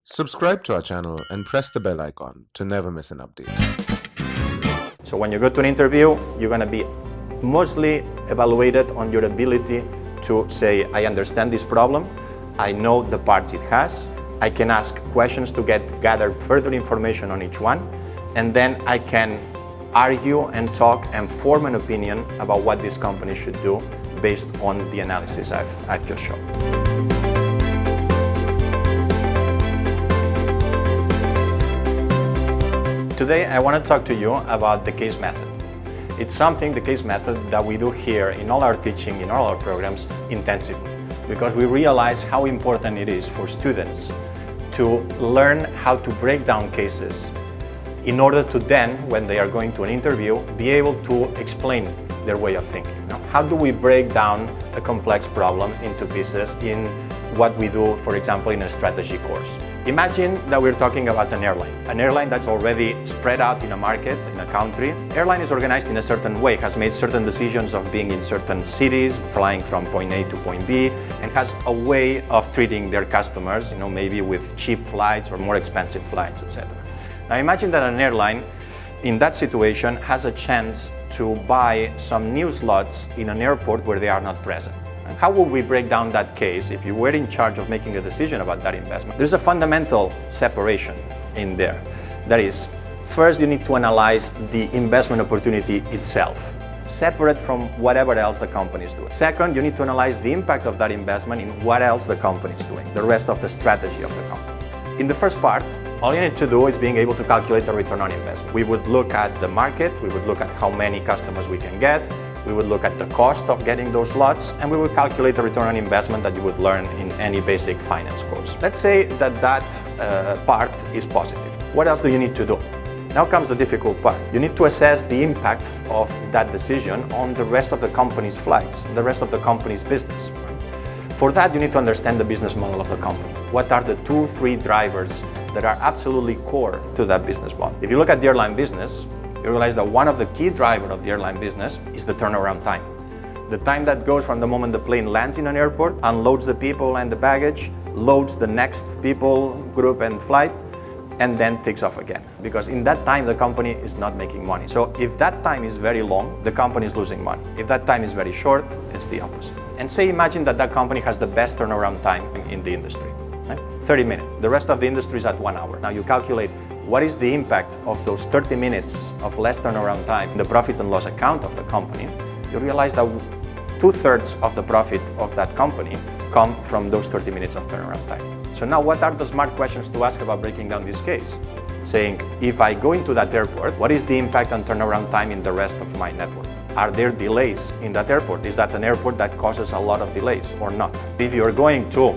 Subscribe to our channel and press the bell icon to never miss an update. So when you go to an interview, you're going to be mostly evaluated on your ability to say, I understand this problem, I know the parts it has, I can ask questions to gather further information on each one, and then I can argue and talk and form an opinion about what this company should do based on the analysis I've just shown. Today I want to talk to you about the case method. It's something, the case method, that we do here in all our teaching, in all our programs, intensively, because we realize how important it is for students to learn how to break down cases in order to then, when they are going to an interview, be able to explain their way of thinking. Now, how do we break down a complex problem into pieces in what we do, for example, in a strategy course? Imagine that we're talking about an airline that's already spread out in a market, in a country. Airline is organized in a certain way, has made certain decisions of being in certain cities, flying from point A to point B, and has a way of treating their customers, maybe with cheap flights or more expensive flights, etc. Now imagine that an airline in that situation has a chance to buy some new slots in an airport where they are not present. How would we break down that case if you were in charge of making a decision about that investment? There's a fundamental separation in there. That is, first you need to analyze the investment opportunity itself, separate from whatever else the company is doing. Second, you need to analyze the impact of that investment in what else the company is doing, the rest of the strategy of the company. In the first part, all you need to do is being able to calculate the return on investment. We would look at the market, we would look at how many customers we can get, we would look at the cost of getting those slots, and we would calculate the return on investment that you would learn in any basic finance course. Let's say that part is positive. What else do you need to do? Now comes the difficult part. You need to assess the impact of that decision on the rest of the company's flights, the rest of the company's business. For that, you need to understand the business model of the company. What are the 2-3 drivers that are absolutely core to that business model? If you look at the airline business, you realize that one of the key drivers of the airline business is the turnaround time. The time that goes from the moment the plane lands in an airport, unloads the people and the baggage, loads the next people, group and flight, and then takes off again. Because in that time, the company is not making money. So if that time is very long, the company is losing money. If that time is very short, it's the opposite. And say, imagine that company has the best turnaround time in the industry, right? 30 minutes. The rest of the industry is at 1 hour. Now you calculate what is the impact of those 30 minutes of less turnaround time in the profit and loss account of the company. You realize that 2/3 of the profit of that company come from those 30 minutes of turnaround time. So now what are the smart questions to ask about breaking down this case? Saying, if I go into that airport, what is the impact on turnaround time in the rest of my network? Are there delays in that airport? Is that an airport that causes a lot of delays or not? If you're going to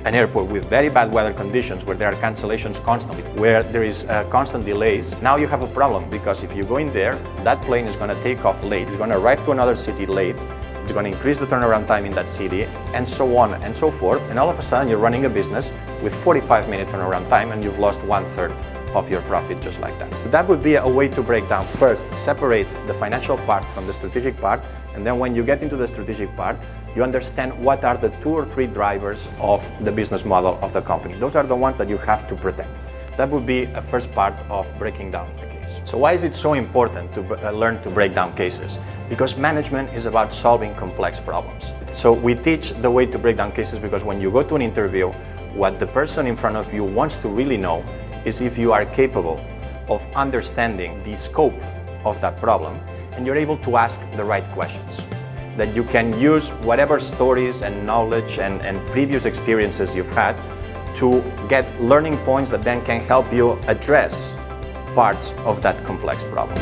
an airport with very bad weather conditions, where there are cancellations constantly, where there is constant delays, now you have a problem, because if you go in there, that plane is going to take off late, it's going to arrive to another city late, it's going to increase the turnaround time in that city, and so on and so forth, and all of a sudden you're running a business with 45-minute turnaround time and you've lost 1/3 of your profit just like that. So that would be a way to break down. First, separate the financial part from the strategic part, and then when you get into the strategic part, you understand what are the 2 or 3 drivers of the business model of the company. Those are the ones that you have to protect. That would be a first part of breaking down the case. So why is it so important to learn to break down cases? Because management is about solving complex problems. So we teach the way to break down cases because when you go to an interview, what the person in front of you wants to really know is if you are capable of understanding the scope of that problem and you're able to ask the right questions. That you can use whatever stories and knowledge and previous experiences you've had to get learning points that then can help you address parts of that complex problem.